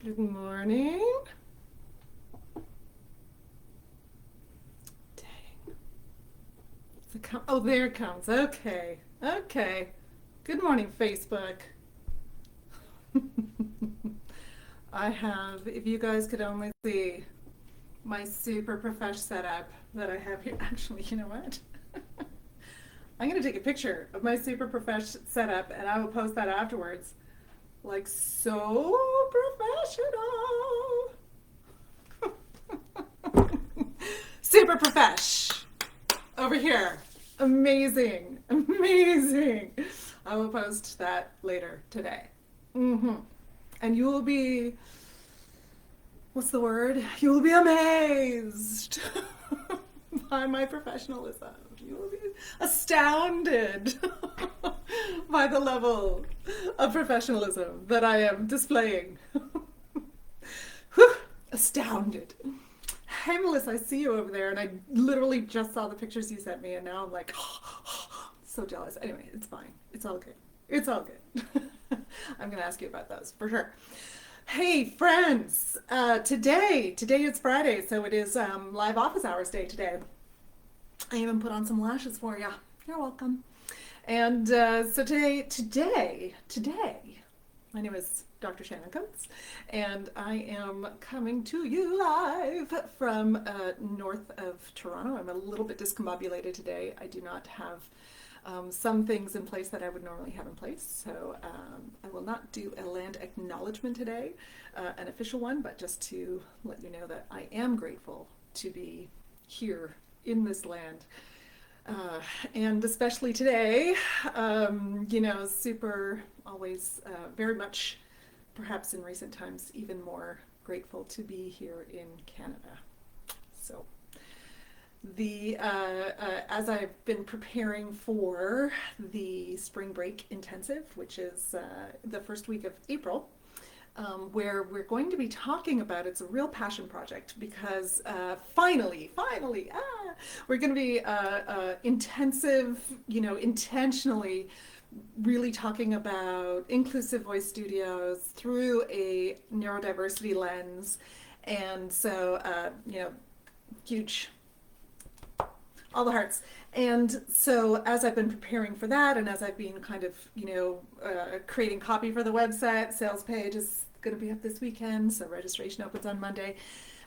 Good morning. Dang. Oh, there it comes. Okay. Okay. Good morning, Facebook. I have, if you guys could only see my super profesh setup that I have here. Actually, you know what? I'm going to take a picture of my super profesh setup and I will post that afterwards. Like, so professional. Super profesh. Over here. Amazing. Amazing. I will post that later today. And you will be, what's the word? You will be amazed by my professionalism. You will be astounded by the level of professionalism that I am displaying. Whew, astounded. Hey, Melissa, I see you over there, and I literally just saw the pictures you sent me, and now I'm like, so jealous. Anyway, it's fine. It's all good. It's all good. I'm going to ask you about those for sure. Hey, friends. Today is Friday, so it is live office hours day today. I even put on some lashes for you. You're welcome. And so today, my name is Dr. Shannon Coates, and I am coming to you live from north of Toronto. I'm a little bit discombobulated today. I do not have some things in place that I would normally have in place, so I will not do a land acknowledgement today, an official one, but just to let you know that I am grateful to be here in this land. And especially today, super always very much, perhaps in recent times, even more grateful to be here in Canada. So as I've been preparing for the spring break intensive, which is the first week of April, where we're going to be talking about, it's a real passion project because finally, we're going to be intensive, intentionally really talking about inclusive voice studios through a neurodiversity lens. And so, huge, all the hearts. And so as I've been preparing for that, and as I've been kind of, creating copy for the website, sales page is going to be up this weekend, so registration opens on Monday.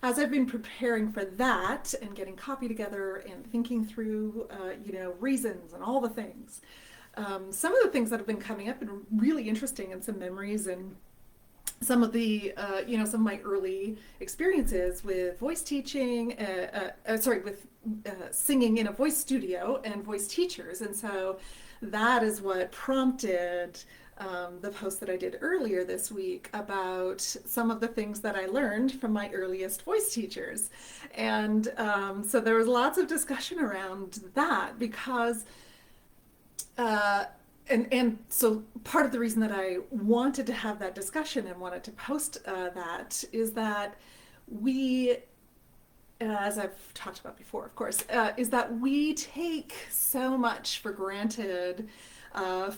As I've been preparing for that and getting copy together and thinking through, reasons and all the things, some of the things that have been coming up and really interesting, and some memories and some of the, some of my early experiences with voice teaching, with singing in a voice studio and voice teachers. And so that is what prompted the post that I did earlier this week about some of the things that I learned from my earliest voice teachers. And so there was lots of discussion around that because And so part of the reason that I wanted to have that discussion and wanted to post that is that we, as I've talked about before, of course, is that we take so much for granted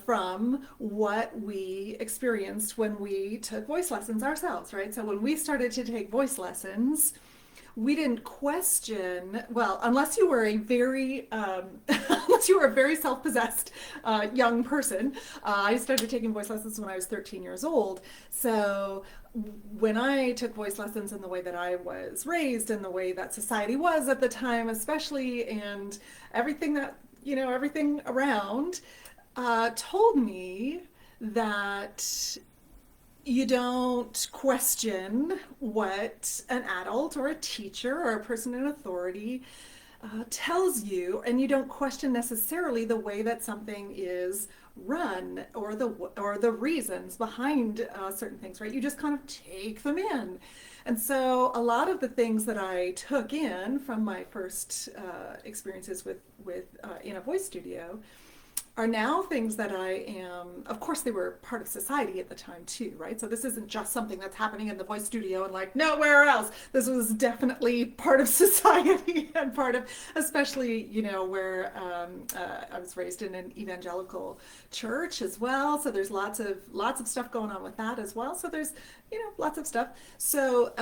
from what we experienced when we took voice lessons ourselves, right? So when we started to take voice lessons, we didn't question, well, unless you were a very, unless you were a very self-possessed young person. I started taking voice lessons when I was 13 years old. So when I took voice lessons in the way that I was raised, in the way that society was at the time, especially, and everything that, everything around, told me that you don't question what an adult or a teacher or a person in authority tells you, and you don't question necessarily the way that something is run or the reasons behind certain things, right? You just kind of take them in. And so a lot of the things that I took in from my first experiences with in a voice studio are now things that I am, of course, they were part of society at the time too, right? So this isn't just something that's happening in the voice studio and like nowhere else. This was definitely part of society and part of, especially, where I was raised in an evangelical church as well. So there's lots of stuff going on with that as well. So there's, lots of stuff. So,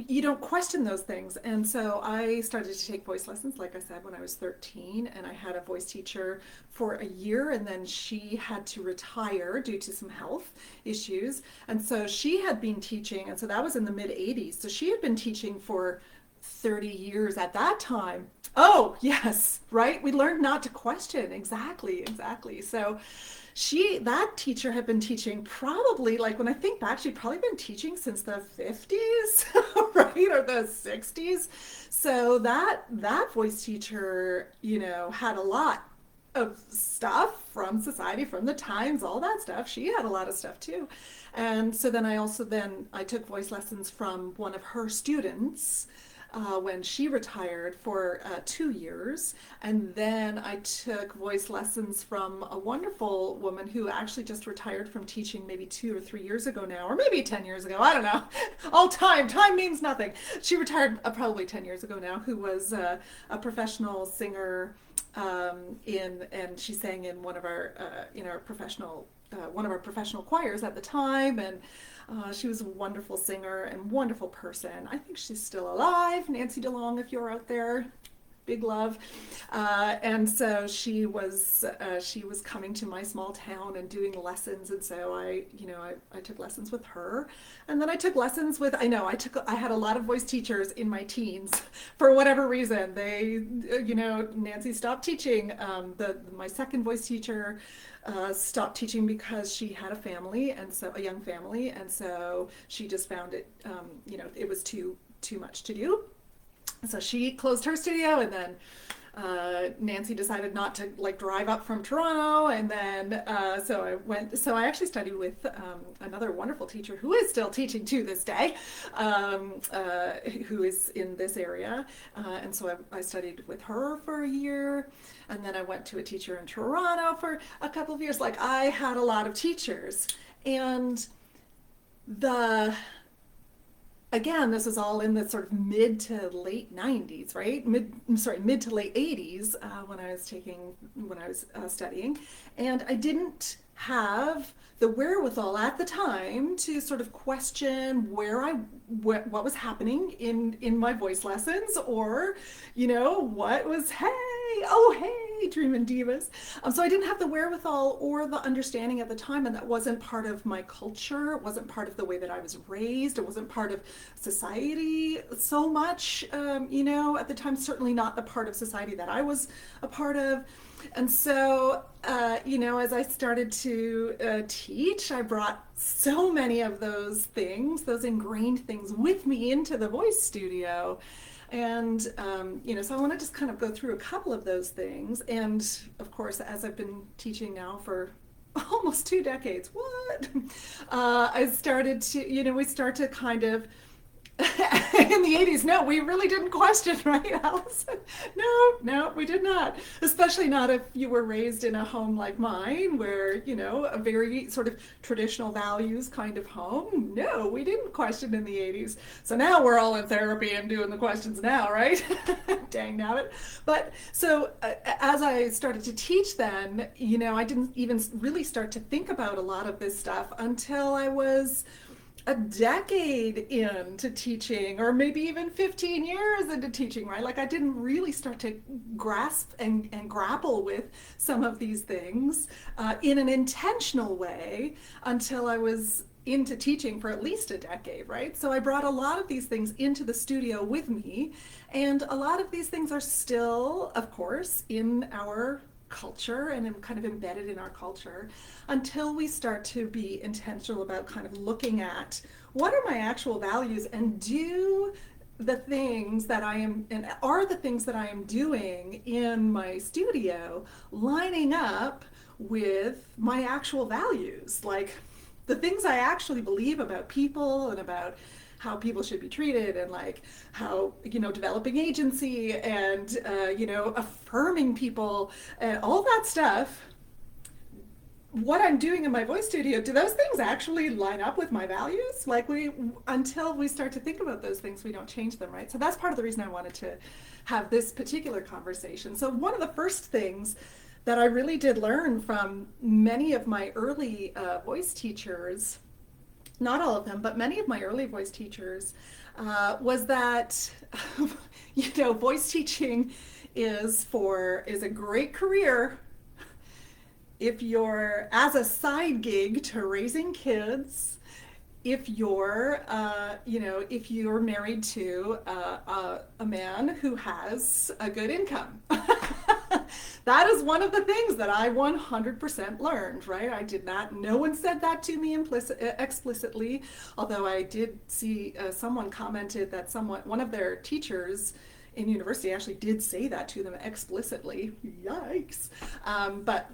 you don't question those things. And so I started to take voice lessons, like I said, when I was 13, and I had a voice teacher for a year, and then she had to retire due to some health issues. And so she had been teaching, and so that was in the mid 80s. So she had been teaching for 30 years at that time. Oh, yes, right? We learned not to question. Exactly, exactly. So that teacher had been teaching probably, like when I think back, she'd probably been teaching since the 50s, right? Or the 60s. So that voice teacher, had a lot of stuff from society, from the times, all that stuff. She had a lot of stuff too. And so then I took voice lessons from one of her students when she retired for 2 years. And then I took voice lessons from a wonderful woman who actually just retired from teaching maybe 2 or 3 years ago now, or maybe 10 years ago. I don't know. All time means nothing. She retired probably 10 years ago now, who was a professional singer and she sang in one of our, one of our professional choirs at the time. And she was a wonderful singer and wonderful person. I think she's still alive. Nancy DeLong, if you're out there, big love. And so she was coming to my small town and doing lessons. And so I took lessons with her. And then I took lessons with, I had a lot of voice teachers in my teens for whatever reason. They, Nancy stopped teaching. My second voice teacher stopped teaching because she had a young family, and so she just found it, it was too much to do. So she closed her studio, and then Nancy decided not to drive up from Toronto, and then so I actually studied with another wonderful teacher who is still teaching to this day, who is in this area, and so I studied with her for a year, and then I went to a teacher in Toronto for a couple of years. I had a lot of teachers, and again, this is all in the sort of mid to late 90s, right? Mid to late 80s when I was studying. And I didn't have the wherewithal at the time to sort of question what was happening in my voice lessons, or, what was, hey, Dreamin' Divas. So I didn't have the wherewithal or the understanding at the time, and that wasn't part of my culture. It wasn't part of the way that I was raised. It wasn't part of society so much, at the time, certainly not the part of society that I was a part of. And so, as I started to teach, I brought so many of those things, those ingrained things, with me into the voice studio. And, so I want to just kind of go through a couple of those things. And of course, as I've been teaching now for almost 2 decades, I started to, we start to kind of, in the 80s, no, we really didn't question, right, Allison? No, we did not. Especially not if you were raised in a home like mine, where, a very sort of traditional values kind of home. No, we didn't question in the 80s. So now we're all in therapy and doing the questions now, right? Dang nabbit. But so as I started to teach then, I didn't even really start to think about a lot of this stuff until I was a decade into teaching, or maybe even 15 years into teaching, right? I didn't really start to grasp and grapple with some of these things in an intentional way until I was into teaching for at least a decade, right? So I brought a lot of these things into the studio with me, and a lot of these things are still, of course, in our culture and kind of embedded in our culture, until we start to be intentional about kind of looking at what are my actual values, and do the things that I am, and are the things that I am doing in my studio lining up with my actual values, like the things I actually believe about people and about how people should be treated, and like how, developing agency and, affirming people and all that stuff, what I'm doing in my voice studio, do those things actually line up with my values? Like, until we start to think about those things, we don't change them, right? So that's part of the reason I wanted to have this particular conversation. So one of the first things that I really did learn from many of my early voice teachers, not all of them, but many of my early voice teachers, was that, voice teaching is a great career if you're as a side gig to raising kids, if you're, if you're married to a man who has a good income. That is one of the things that I 100% learned, right? I did not, no one said that to me explicitly, although I did see someone commented that one of their teachers in university actually did say that to them explicitly. Yikes. But,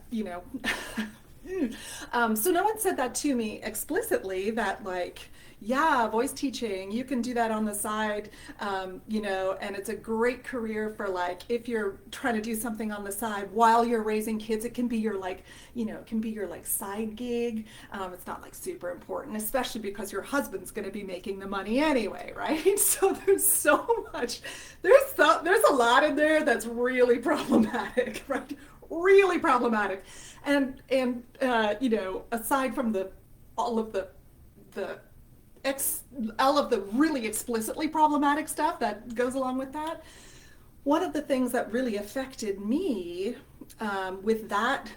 so no one said that to me explicitly, that like, yeah, voice teaching, you can do that on the side, and it's a great career for like, if you're trying to do something on the side while you're raising kids, it can be your like, it can be your like side gig. It's not like super important, especially because your husband's going to be making the money anyway, right? So there's so much, there's a lot in there that's really problematic, right? Really problematic. And aside from all of the really explicitly problematic stuff that goes along with that, one of the things that really affected me with that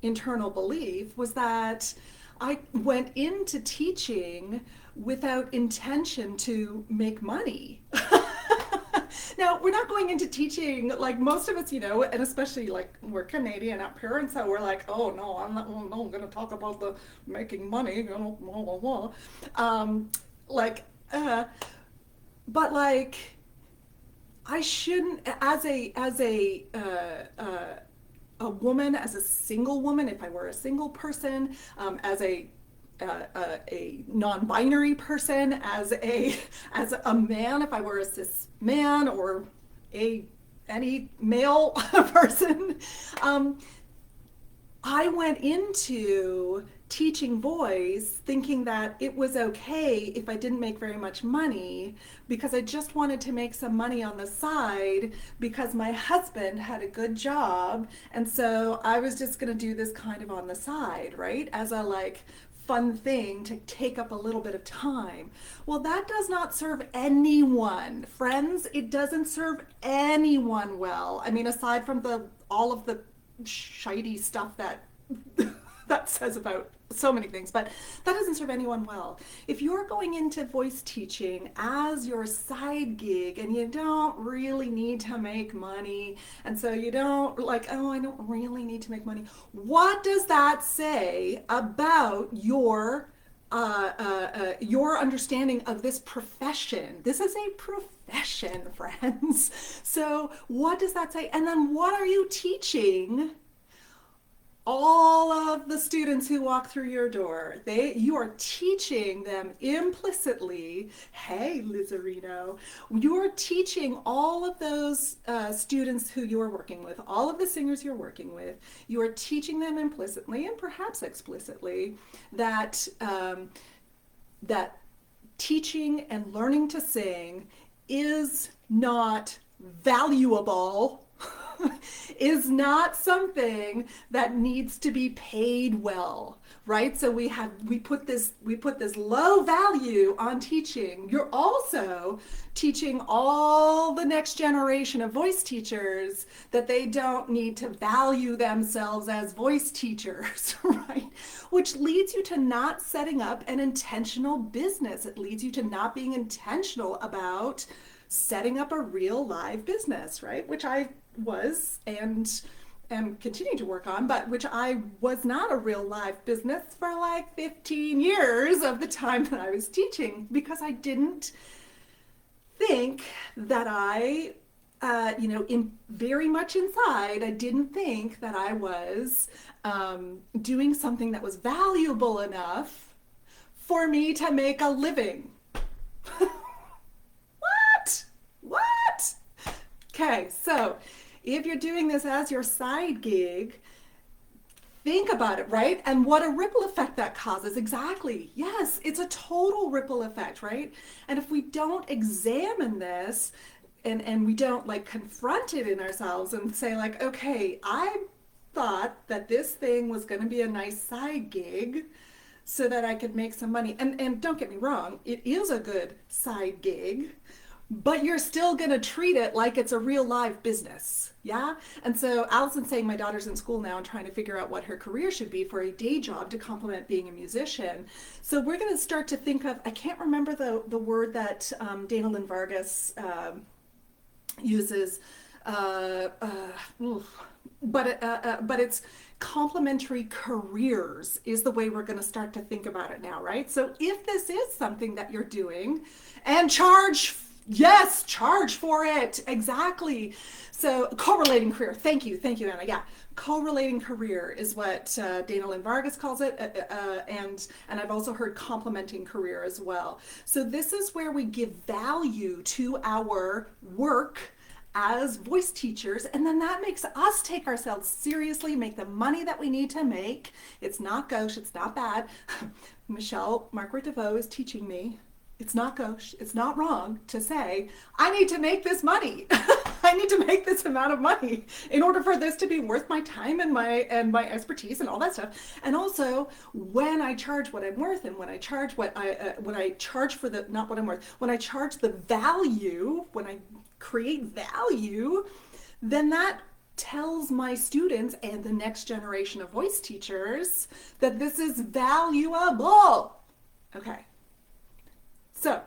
internal belief was that I went into teaching without intention to make money. Now, we're not going into teaching, like most of us, and especially like we're Canadian up here, and so we're like, oh no, I'm going to talk about the making money, blah, blah, blah. But like, I shouldn't, as a woman, as a single woman, if I were a single person, as a non-binary person, as a man, if I were a cis man, or any male person, I went into teaching voice thinking that it was okay if I didn't make very much money, because I just wanted to make some money on the side because my husband had a good job, and so I was just going to do this kind of on the side, right, as a like fun thing to take up a little bit of time. Well, that does not serve anyone, friends. It doesn't serve anyone well. I mean, aside from all of the shitey stuff that that says about so many things, but that doesn't serve anyone well. If you're going into voice teaching as your side gig and you don't really need to make money, and so you don't like, oh, I don't really need to make money, what does that say about your understanding of this profession? This is a profession, friends. So what does that say? And then what are you teaching all of the students who walk through your door? You are teaching them implicitly, hey, Lizarino, you're teaching all of those students who you're working with, all of the singers you're working with, you are teaching them implicitly and perhaps explicitly that that teaching and learning to sing is not valuable, is not something that needs to be paid well, right? So we put this low value on teaching. You're also teaching all the next generation of voice teachers that they don't need to value themselves as voice teachers, right? Which leads you to not setting up an intentional business. It leads you to not being intentional about setting up a real live business, right? Which I was and am continuing to work on, but which I was not a real live business for like 15 years of the time that I was teaching, because I didn't think that I, very much inside, I didn't think that I was doing something that was valuable enough for me to make a living. Okay, so if you're doing this as your side gig, think about it, right? And what a ripple effect that causes. Exactly. Yes, it's a total ripple effect, right? And if we don't examine this and we don't like confront it in ourselves and say like, okay, I thought that this thing was going to be a nice side gig so that I could make some money. And don't get me wrong, it is a good side gig, but you're still going to treat it like it's a real live business. Yeah. And so Allison's saying my daughter's in school now and trying to figure out what her career should be for a day job to complement being a musician. So we're going to start to think of, I can't remember the word that Dana Lynn Vargas uses, but it's complementary careers is the way we're going to start to think about it now, right? So if this is something that you're doing and charge, yes, charge for it. Exactly. So correlating career. Thank you, Anna. Yeah. Correlating career is what Dana Lynn Vargas calls it, and I've also heard complementing career as well. So this is where we give value to our work as voice teachers, and then that makes us take ourselves seriously, make the money that we need to make. It's not gauche, it's not bad. Michelle Margaret DeVoe is teaching me it's not gauche, it's not wrong to say, I need to make this money. I need to make this amount of money in order for this to be worth my time and my expertise and all that stuff. And also, when I charge what I'm worth and when I charge when I charge for the, not what I'm worth, when I charge the value, when I create value, then that tells my students and the next generation of voice teachers that this is valuable. Okay. So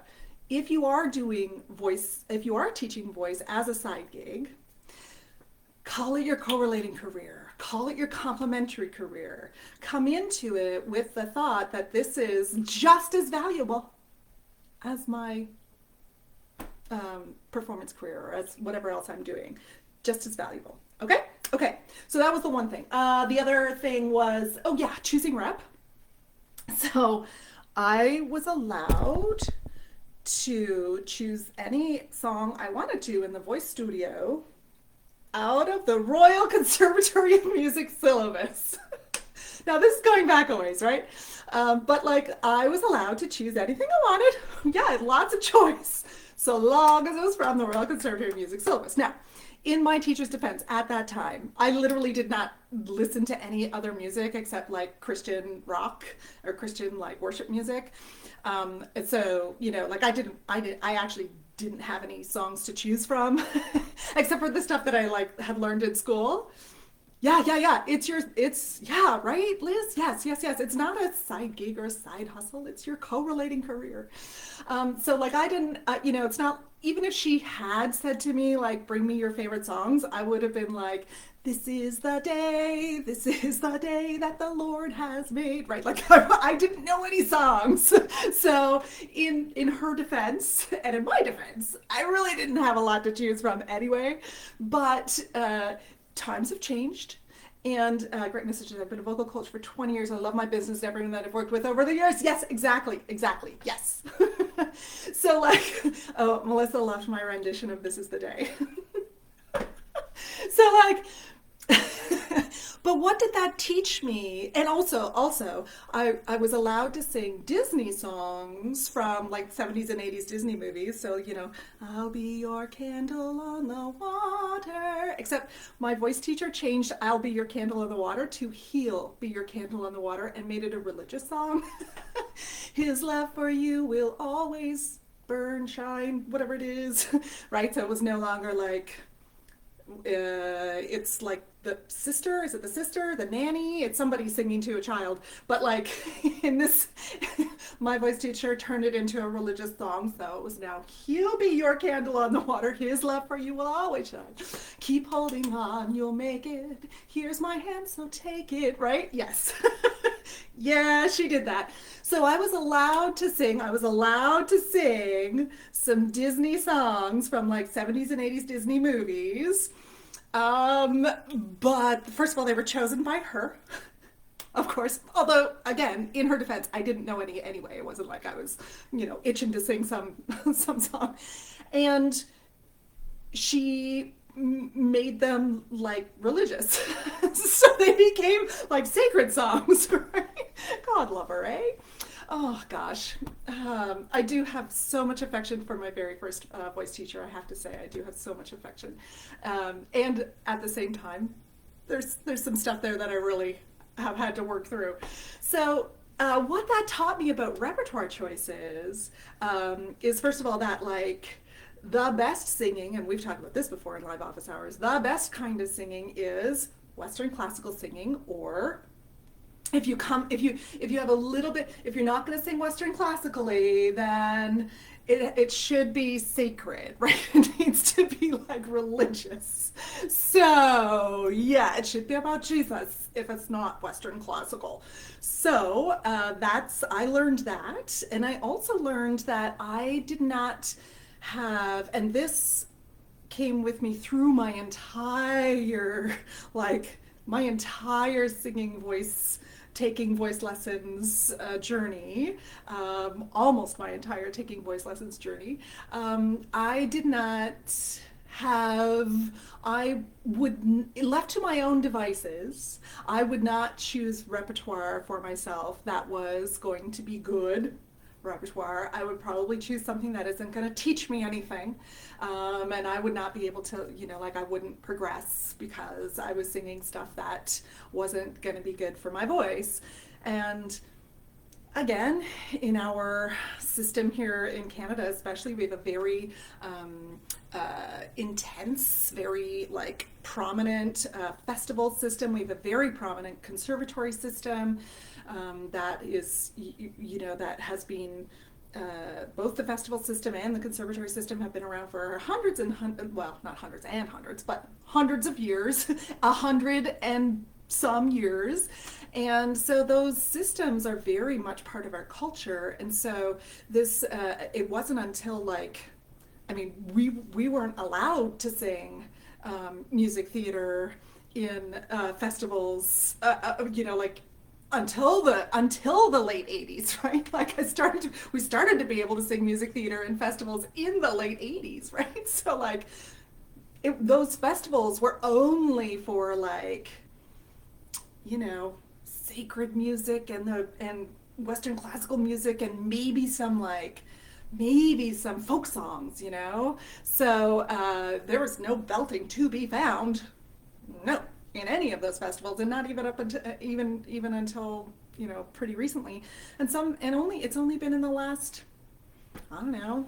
if you are doing voice, if you are teaching voice as a side gig, call it your correlating career, call it your complementary career. Come into it with the thought that this is just as valuable as my performance career or as whatever else I'm doing, just as valuable. Okay? Okay, so that was the one thing. The other thing was, oh yeah, choosing rep. So I was allowed to choose any song I wanted to in the voice studio out of the Royal Conservatory of Music syllabus. Now this is going back a ways, right? But like I was allowed to choose anything I wanted. Yeah, lots of choice, so long as it was from the Royal Conservatory of Music syllabus. Now, in my teacher's defense, at that time, I literally did not listen to any other music except like Christian rock or Christian like worship music. And so, you know, like I actually didn't have any songs to choose from except for the stuff that I like had learned in school. Yeah. Yeah, right, Liz? Yes. It's not a side gig or a side hustle. It's your correlating career. So like I didn't, it's not, even if she had said to me, like, bring me your favorite songs, I would have been like, this is the day that the Lord has made, right? Like I didn't know any songs. So in her defense and in my defense, I really didn't have a lot to choose from anyway, but times have changed. And great messages. I've been a vocal coach for 20 years. I love my business, everyone that I've worked with over the years. Yes, exactly. Yes. So like, oh, Melissa loved my rendition of This Is the Day. So like, but what did that teach me? And also, I was allowed to sing Disney songs from like 70s and 80s Disney movies. So, you know, I'll be your candle on the water. Except my voice teacher changed I'll be your candle on the water to He'll be your candle on the water and made it a religious song. His love for you will always burn, shine, whatever it is. Right? So it was no longer like, it's like the sister, is it the sister, the nanny? It's somebody singing to a child. But like in this, my voice teacher turned it into a religious song. So it was now, He'll be your candle on the water. His love for you will always shine. Keep holding on, you'll make it. Here's my hand, so take it, right? Yes. Yeah, she did that. So I was allowed to sing some Disney songs from like 70s and 80s Disney movies. But first of all, they were chosen by her, of course. Although, again, in her defense, I didn't know any anyway. It wasn't like I was, itching to sing some song. And she made them like religious. So they became like sacred songs, right? God love her, eh? Oh gosh. I do have so much affection for my very first voice teacher, I have to say. I do have so much affection. And at the same time, there's some stuff there that I really have had to work through. So what that taught me about repertoire choices is, first of all, that like the best singing, and we've talked about this before in live office hours, the best kind of singing is Western classical singing, or if you have a little bit, if you're not going to sing Western classically, then it should be sacred, right? It needs to be like religious. So yeah, it should be about Jesus if it's not Western classical. So I learned that, and I also learned that I did not have, and this came with me through my entire singing voice, taking voice lessons journey, almost my entire taking voice lessons journey. I did not have, I would, left to my own devices, I would not choose repertoire for myself that was going to be good repertoire. I would probably choose something that isn't going to teach me anything. And I would not be able to, like I wouldn't progress because I was singing stuff that wasn't going to be good for my voice. And again, in our system here in Canada especially, we have a very intense, very like prominent festival system. We have a very prominent conservatory system that is, that has been, both the festival system and the conservatory system have been around for hundreds and well, not hundreds and hundreds, but hundreds of years, 100 and some years. And so those systems are very much part of our culture. And so this, it wasn't until we weren't allowed to sing music theater in festivals, until the late 80s, right? Like we started to be able to sing music theater in festivals in the late 80s, right? So like those festivals were only for sacred music and Western classical music and maybe some folk songs, So there was no belting to be found. No, in any of those festivals, and not even up until even until pretty recently. It's only been in the last, I don't know,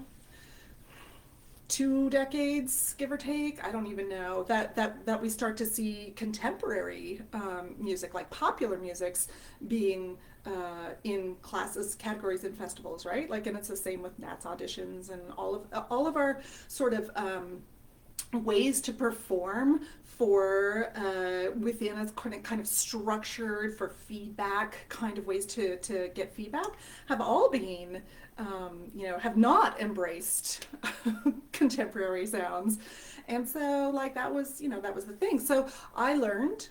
2 decades, give or take. I don't even know that we start to see contemporary music, like popular musics, being in categories in festivals, right? Like, and it's the same with Nats auditions and all of our sort of ways to perform for within a kind of structured for feedback kind of ways to get feedback have all been have not embraced contemporary sounds. And so that was the thing. So I learned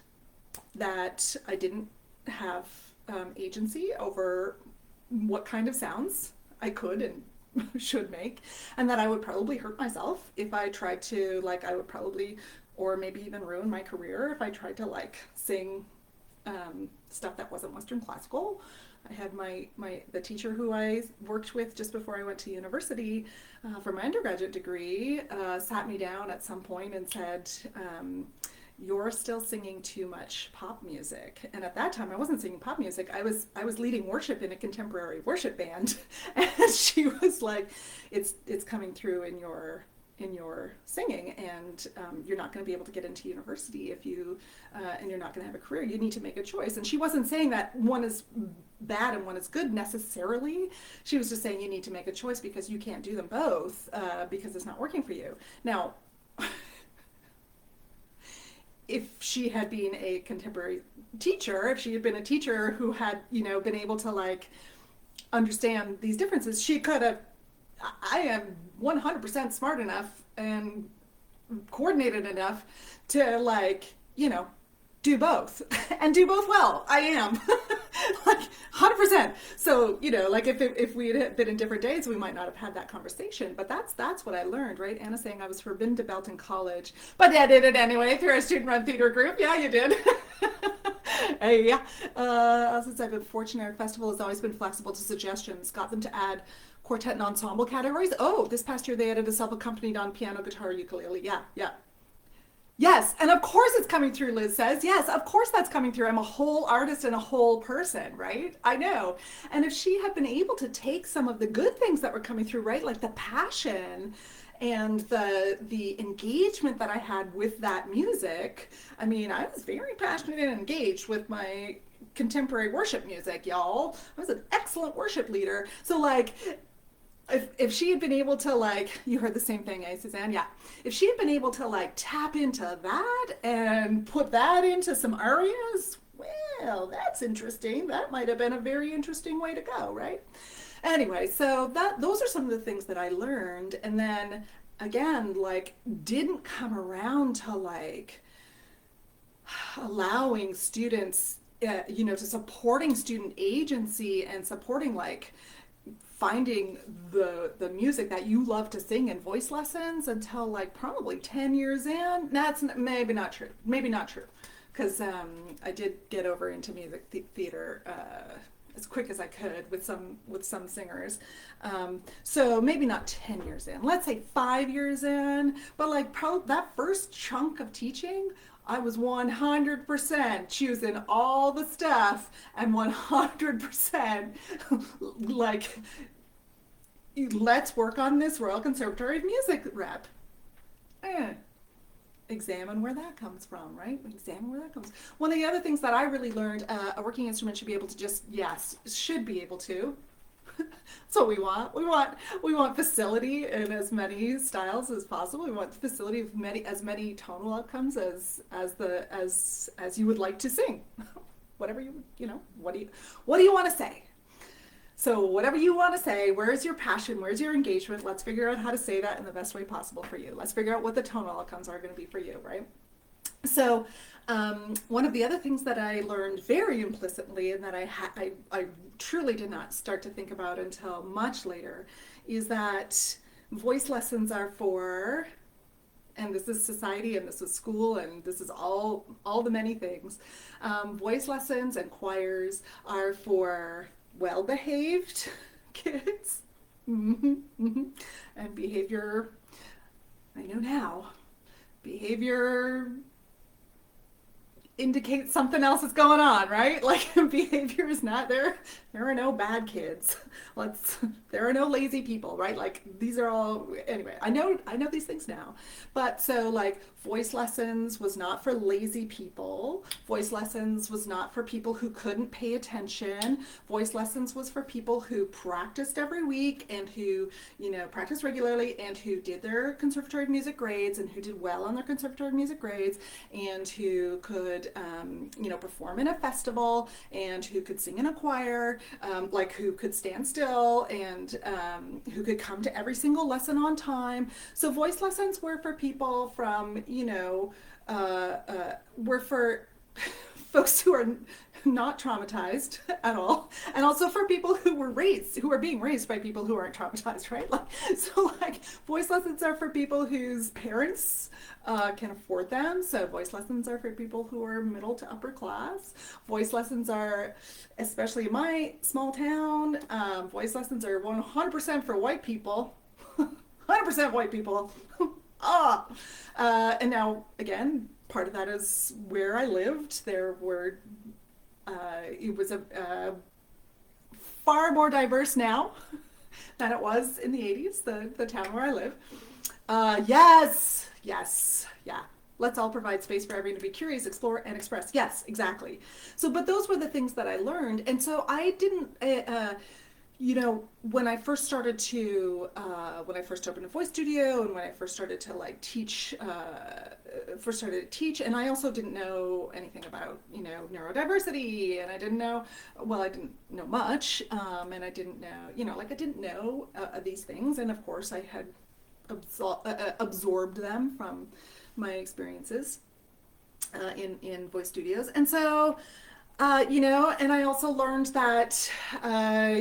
that I didn't have agency over what kind of sounds I could and should make, and that I would probably hurt myself if I tried to I would probably, or maybe even ruin my career if I tried to sing stuff that wasn't Western classical. I had the teacher who I worked with just before I went to university for my undergraduate degree sat me down at some point and said, you're still singing too much pop music. And at that time I wasn't singing pop music. I was leading worship in a contemporary worship band. And she was like, it's coming through in your singing, and you're not going to be able to get into university if you and you're not going to have a career. You need to make a choice. And she wasn't saying that one is bad and one is good necessarily. She was just saying you need to make a choice because you can't do them both because it's not working for you. Now, if she had been a contemporary teacher, if she had been a teacher who had, been able to understand these differences, she could have, I am 100% smart enough and coordinated enough to do both and do both well. I am like 100%. So, like if we had been in different days, we might not have had that conversation, but that's what I learned, right? Anna saying I was forbidden to belt in college, but I did it anyway through a student run theater group. Yeah, you did. Hey, yeah. Since I've been fortunate, our festival has always been flexible to suggestions, got them to add quartet and ensemble categories. Oh, this past year they added a self-accompanied on piano, guitar, ukulele. Yeah, yeah. Yes, and of course it's coming through, Liz says. Yes, of course that's coming through. I'm a whole artist and a whole person, right? I know. And if she had been able to take some of the good things that were coming through, right? Like the passion and the engagement that I had with that music. I mean, I was very passionate and engaged with my contemporary worship music, y'all. I was an excellent worship leader. So like if she had been able to, like, you heard the same thing, eh, Suzanne? Yeah. If she had been able to like tap into that and put that into some arias, well, that's interesting. That might have been a very interesting way to go, right? Anyway, so those are some of the things that I learned, and then again, like, didn't come around to like allowing students, to supporting student agency and supporting like finding the music that you love to sing in voice lessons until like probably 10 years in. That's maybe not true. Maybe not true. Because I did get over into music theater as quick as I could with some singers. So maybe not 10 years in. Let's say 5 years in. But like that first chunk of teaching, I was 100% choosing all the stuff and 100% like, let's work on this Royal Conservatory of Music rep. Examine where that comes from, right? Examine where that comes. One of the other things that I really learned, a working instrument should be able to just, yes, should be able to. That's what we want. We want facility in as many styles as possible. We want facility of as many tonal outcomes as you would like to sing. Whatever what do you want to say? So whatever you want to say, where's your passion? Where's your engagement? Let's figure out how to say that in the best way possible for you. Let's figure out what the tonal outcomes are going to be for you, right? So one of the other things that I learned very implicitly, and that I truly did not start to think about until much later, is that voice lessons are for, and this is society and this is school and this is all the many things, voice lessons and choirs are for well-behaved kids. And behavior, I know now, behavior indicates something else is going on, right? Like, behavior is not there. There are no bad kids. There are no lazy people, right? Like, these are all, anyway, I know these things now. But so like voice lessons was not for lazy people. Voice lessons was not for people who couldn't pay attention. Voice lessons was for people who practiced every week and who, practiced regularly and who did their Conservatory of Music grades and who did well on their Conservatory of Music grades and who could, perform in a festival and who could sing in a choir, like who could stand still and who could come to every single lesson on time. So voice lessons were for people from, were for folks who are not traumatized at all, and also for people who are being raised by people who aren't traumatized, right? Like voice lessons are for people whose parents can afford them. So voice lessons are for people who are middle to upper class. Voice lessons are, especially in my small town, voice lessons are 100% for white people. 100% white people. And now again, part of that is where I lived. There were it was a far more diverse now than it was in the 80s, the town where I live. Yes, yeah. Let's all provide space for everyone to be curious, explore, and express. Yes, exactly. So, but those were the things that I learned. And so I didn't, when I first started to, when I first opened a voice studio and when I first started to like teach, and I also didn't know anything about, neurodiversity, and I didn't know much, and I didn't know, I didn't know these things, and of course I had absorbed them from my experiences. in voice studios. And so, and I also learned that, uh,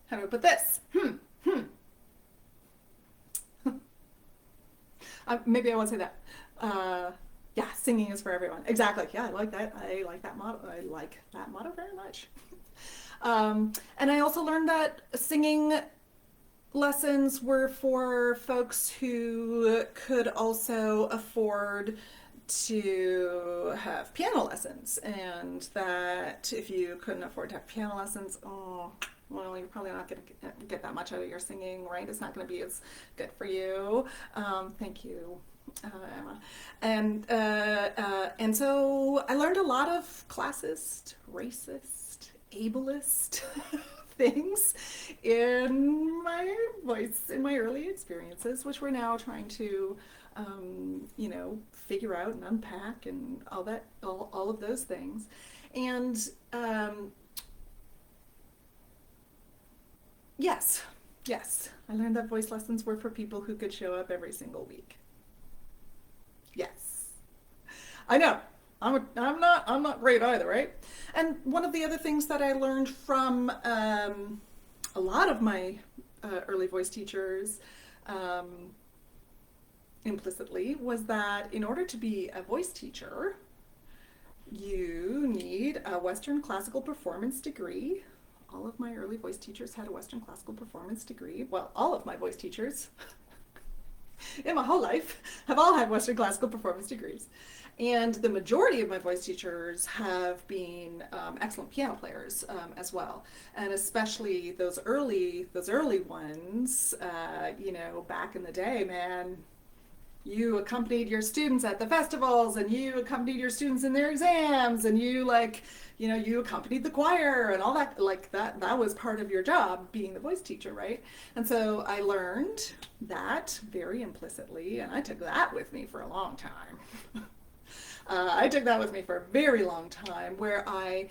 how do I put this? Maybe I won't say that. Yeah, singing is for everyone. Exactly. Yeah, I like that. I like that motto. I like that motto very much. And I also learned that singing lessons were for folks who could also afford to have piano lessons, and that if you couldn't afford to have piano lessons, oh, well, you're probably not going to get that much out of your singing, right? It's not going to be as good for you. Thank you, Emma. And so I learned a lot of classist, racist, ableist things in my early experiences, which we're now trying to figure out and unpack and all of those things. And yes, I learned that voice lessons were for people who could show up every single week. Yes, I know. I'm not great either, right? And one of the other things that I learned from a lot of my early voice teachers, implicitly, was that in order to be a voice teacher, you need a Western classical performance degree. All of my early voice teachers had a Western classical performance degree. Well, all of my voice teachers in my whole life have all had Western classical performance degrees. And the majority of my voice teachers have been excellent piano players as well. And especially those early ones, back in the day, man, you accompanied your students at the festivals, and you accompanied your students in their exams, and you accompanied the choir and all that. Like that was part of your job, being the voice teacher, right? And so I learned that very implicitly, and I took that with me for a long time. I took that with me for a very long time, where I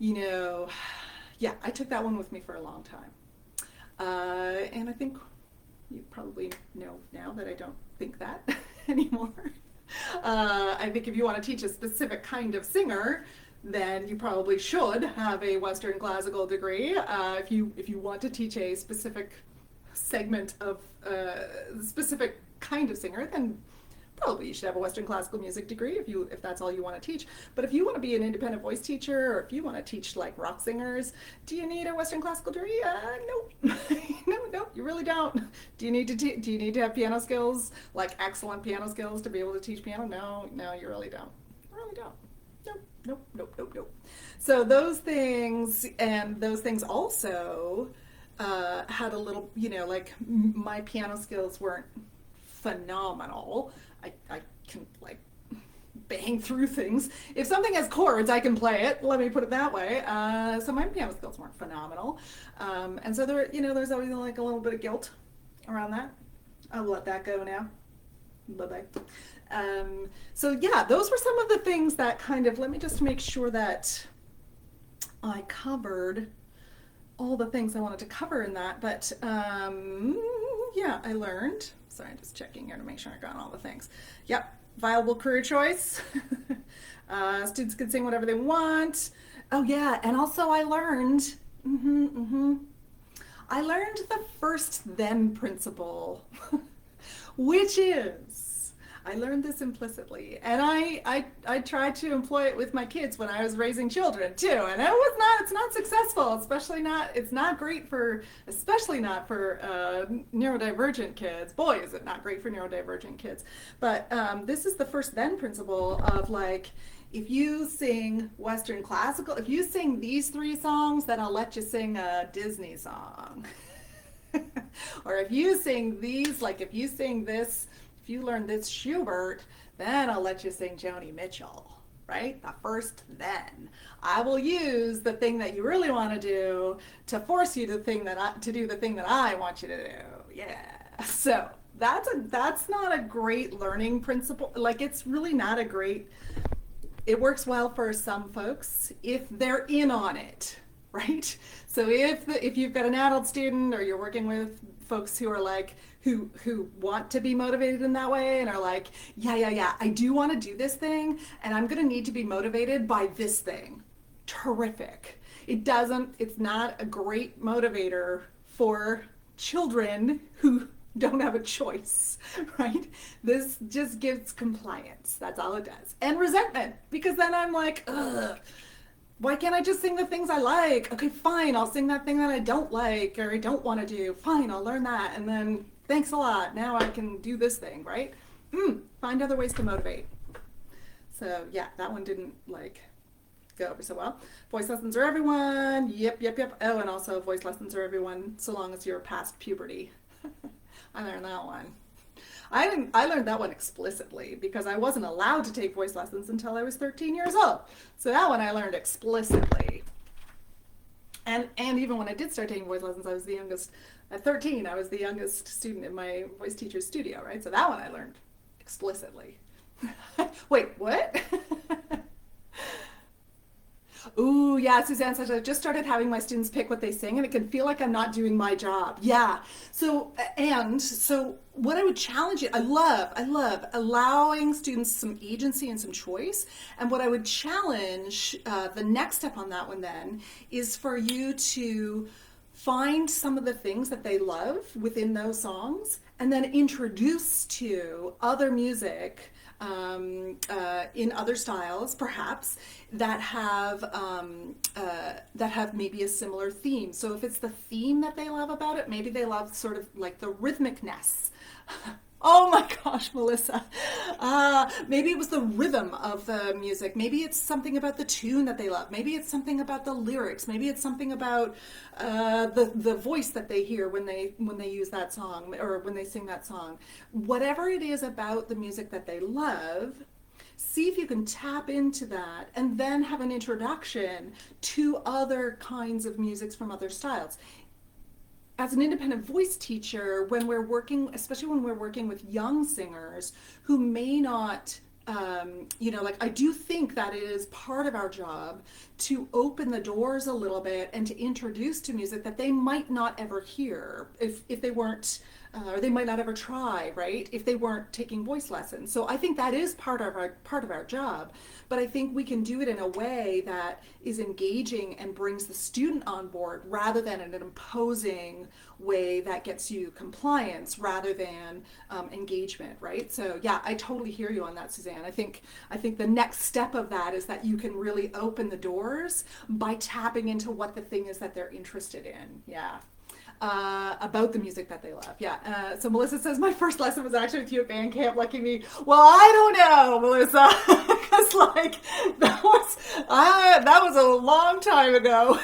took that one with me for a long time. And I think you probably know now that I don't think that anymore. I think if you want to teach a specific kind of singer, then you probably should have a Western classical degree. If you want to teach a specific segment of specific kind of singer, then probably you should have a Western classical music degree if that's all you want to teach. But if you want to be an independent voice teacher, or if you want to teach like rock singers, do you need a Western classical degree? Nope. No, you really don't. Do you need to have piano skills, like excellent piano skills, to be able to teach piano? No, you really don't. You really don't. Nope. So those things also had a little, like my piano skills weren't phenomenal. I can like bang through things. If something has chords, I can play it. Let me put it that way. So my piano skills weren't phenomenal, and so there's always like a little bit of guilt around that. I'll let that go now. Bye-bye. So yeah, those were some of the things that kind of, let me just make sure that I covered all the things I wanted to cover in that. But yeah, I learned. Sorry, I'm just checking here to make sure I got all the things. Yep, viable career choice. Students can sing whatever they want. Oh yeah, and also I learned, I learned the first then principle, which is, I learned this implicitly, and I tried to employ it with my kids when I was raising children too, and it's not successful, especially not for neurodivergent kids. Boy, is it not great for neurodivergent kids. But this is the first then principle of, like, if you sing Western classical, if you sing these 3 songs, then I'll let you sing a Disney song. Or if you sing these, like if you sing this, if you learn this Schubert, then I'll let you sing Joni Mitchell, right? The first then. I will use the thing that you really want to do to force you to do the thing that I want you to do. Yeah. So that's not a great learning principle. Like, it's really not a great, it works well for some folks if they're in on it, right? So if you've got an adult student or you're working with folks who are like who want to be motivated in that way and are like, yeah, I do want to do this thing and I'm going to need to be motivated by this thing. Terrific. It's not a great motivator for children who don't have a choice, right? This just gives compliance. That's all it does. And resentment, because then I'm like, ugh, why can't I just sing the things I like? Okay, fine, I'll sing that thing that I don't like or I don't want to do. Fine, I'll learn that. And then thanks a lot. Now I can do this thing, right? Find other ways to motivate. So yeah, that one didn't like go over so well. Voice lessons are everyone. Yep. Oh, and also voice lessons are everyone so long as you're past puberty. I learned that one. I learned that one explicitly because I wasn't allowed to take voice lessons until I was 13 years old. So that one I learned explicitly. And even when I did start taking voice lessons, I was the youngest. At 13, I was the youngest student in my voice teacher's studio, right? So that one I learned explicitly. Wait, what? Ooh, yeah, Suzanne says, I just started having my students pick what they sing and it can feel like I'm not doing my job. Yeah. So what I would challenge you, I love allowing students some agency and some choice. And what I would challenge, the next step on that one then, is for you to find some of the things that they love within those songs and then introduce to other music in other styles, perhaps, that have maybe a similar theme. So if it's the theme that they love about it, maybe they love sort of like the rhythmicness. Oh my gosh, Melissa. Maybe it was the rhythm of the music. Maybe it's something about the tune that they love. Maybe it's something about the lyrics. Maybe it's something about the voice that they hear when they use that song or when they sing that song. Whatever it is about the music that they love, see if you can tap into that and then have an introduction to other kinds of musics from other styles. As an independent voice teacher, when we're working, especially when we're working with young singers who may not, I do think that it is part of our job to open the doors a little bit and to introduce to music that they might not ever hear if they weren't, or they might not ever try, right? If they weren't taking voice lessons. So I think that is part of our job. But I think we can do it in a way that is engaging and brings the student on board rather than in an imposing way that gets you compliance rather than engagement, right? So yeah, I totally hear you on that, Suzanne. I think the next step of that is that you can really open the doors by tapping into what the thing is that they're interested in. Yeah. About the music that they love. Yeah. So Melissa says, my first lesson was actually with you at band camp. Lucky me. Well, I don't know, Melissa, because that was a long time ago.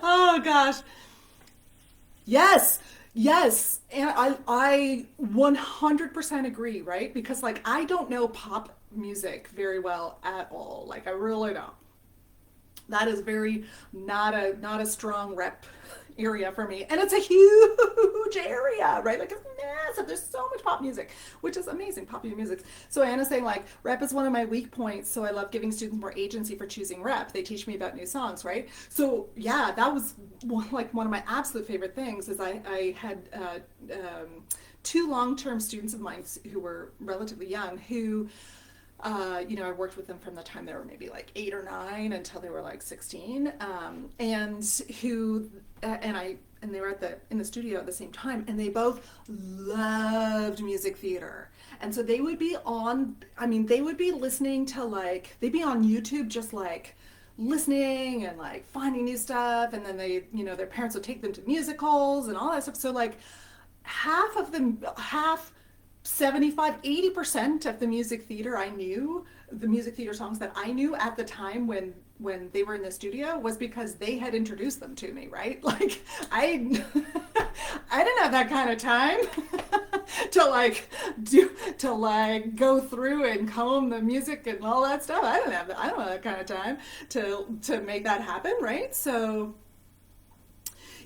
Oh gosh. Yes. And I 100% agree, right? Because I don't know pop music very well at all. I really don't. That is very not a strong rep area for me, and it's a huge area, right? It's massive. There's so much pop music, which is amazing. Pop music. So Anna's saying rep is one of my weak points, so I love giving students more agency for choosing rep. They teach me about new songs, right? So yeah, that was one of my absolute favorite things. Is I had two long-term students of mine who were relatively young who. I worked with them from the time they were maybe 8 or 9 until they were 16, and they were in the studio at the same time, and they both loved music theater, and so they would be listening to they'd be on YouTube just listening and finding new stuff, and then they their parents would take them to musicals and all that stuff. So half of them 75-80% of the music theater I knew, the music theater songs that I knew at the time when they were in the studio was because they had introduced them to me, right? I didn't have that kind of time to go through and comb the music and all that stuff. I don't have that kind of time to make that happen, right? So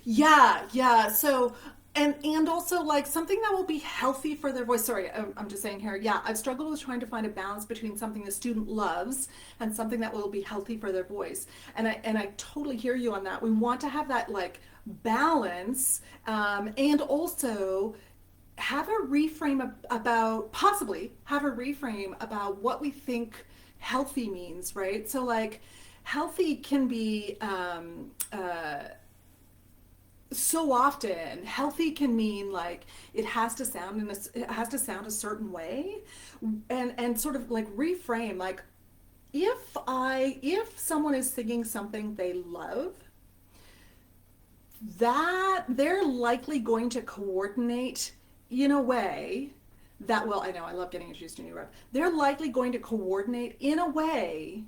yeah. So And also like something that will be healthy for their voice. Sorry, I'm just saying here, yeah, I've struggled with trying to find a balance between something the student loves and something that will be healthy for their voice. And I totally hear you on that. We want to have that like balance, and also have a reframe about, possibly have a reframe about what we think healthy means, right? So like healthy can be, so often healthy can mean like it has to sound it has to sound a certain way, and sort of like reframe like, if someone is singing something they love, that they're likely going to coordinate in a way that will, I know I love getting introduced to a new rep, they're likely going to coordinate in a way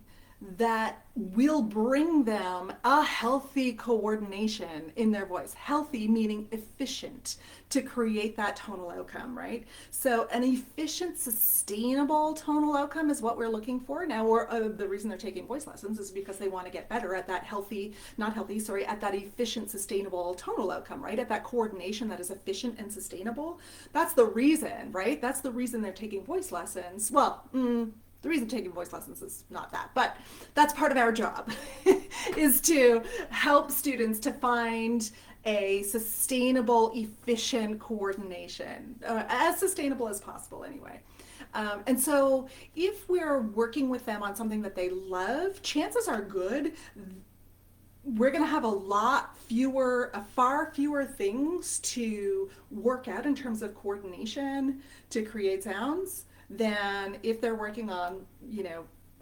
that will bring them a healthy coordination in their voice. Healthy meaning efficient, to create that tonal outcome, right? So an efficient, sustainable tonal outcome is what we're looking for now. Or the reason they're taking voice lessons is because they want to get better at that healthy, not healthy, sorry, at that efficient, sustainable tonal outcome, right? At that coordination that is efficient and sustainable. That's the reason, right? That's the reason they're taking voice lessons. Well, the reason taking voice lessons is not that, but that's part of our job is to help students to find a sustainable, efficient coordination, as sustainable as possible anyway. And so if we're working with them on something that they love, chances are good we're going to have far fewer things to work out in terms of coordination to create sounds than if they're working on,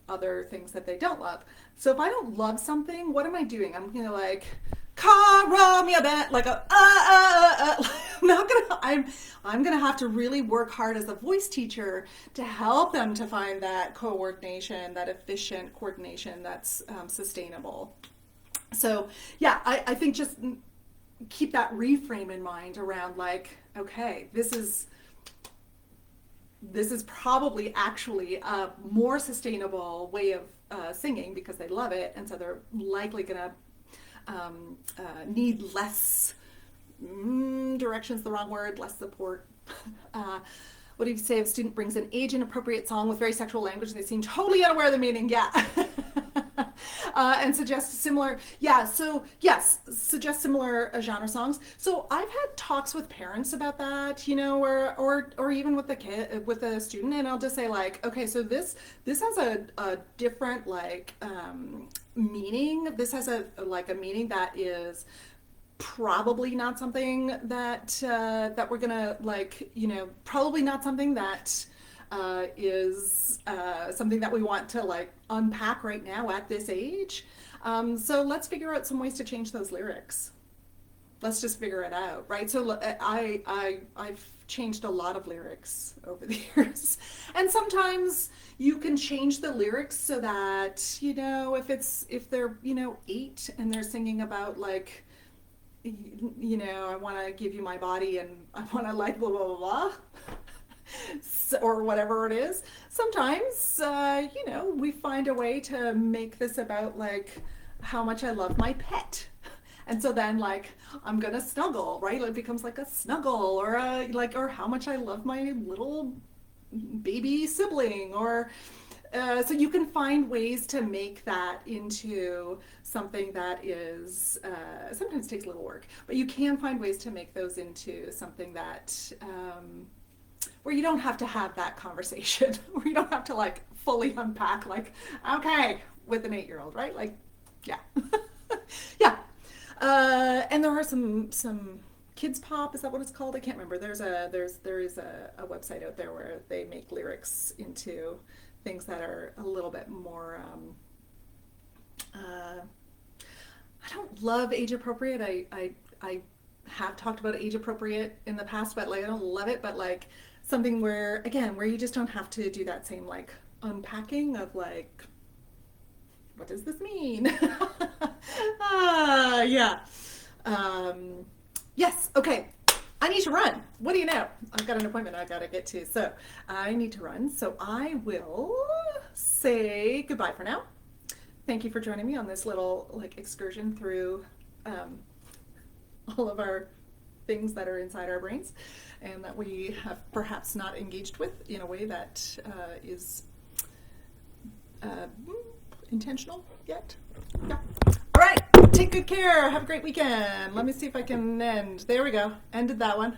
other things that they don't love. So if I don't love something, what am I doing? I'm going to like, car me a bit, like I'm not gonna. I'm gonna have to really work hard as a voice teacher to help them to find that coordination, that efficient coordination that's sustainable. So yeah, I think just keep that reframe in mind around like, okay, this is probably actually a more sustainable way of singing because they love it, and so they're likely gonna need less direction's the wrong word, less support. What do you say if a student brings an age-inappropriate song with very sexual language and they seem totally unaware of the meaning? Yeah. And suggest similar, yeah, so yes, suggest similar genre songs. So I've had talks with parents about that, or even with the kid, with the student, and I'll just say like, okay, so this has a different like meaning. This has a meaning that is probably not something that that we're gonna like, probably not something that is something that we want to like unpack right now at this age. So let's figure out some ways to change those lyrics. Let's just figure it out, right? So I've changed a lot of lyrics over the years, and sometimes you can change the lyrics so that if they're 8 and they're singing about like, I want to give you my body and I want to like blah blah blah blah. Or whatever it is. Sometimes, we find a way to make this about like how much I love my pet. And so then like, I'm gonna snuggle, right? It becomes like a snuggle, or or how much I love my little baby sibling, or so you can find ways to make that into something that is, sometimes takes a little work, but you can find ways to make those into something that, where you don't have to have that conversation, where you don't have to like fully unpack like, okay, with an 8-year-old, right? Like, yeah. Yeah. And there are some kids pop, is that what it's called? I can't remember. There is a website out there where they make lyrics into things that are a little bit more, I don't love age appropriate. I have talked about age appropriate in the past, but like I don't love it, but like something where you just don't have to do that same like unpacking of like, what does this mean? Yeah. Yes. Okay. I need to run. What do you know? I've got an appointment I gotta get to, so I need to run. So I will say goodbye for now. Thank you for joining me on this little like excursion through all of our things that are inside our brains and that we have perhaps not engaged with in a way that is intentional yet. Yeah. All right. Take good care. Have a great weekend. Let me see if I can end. There we go. Ended that one.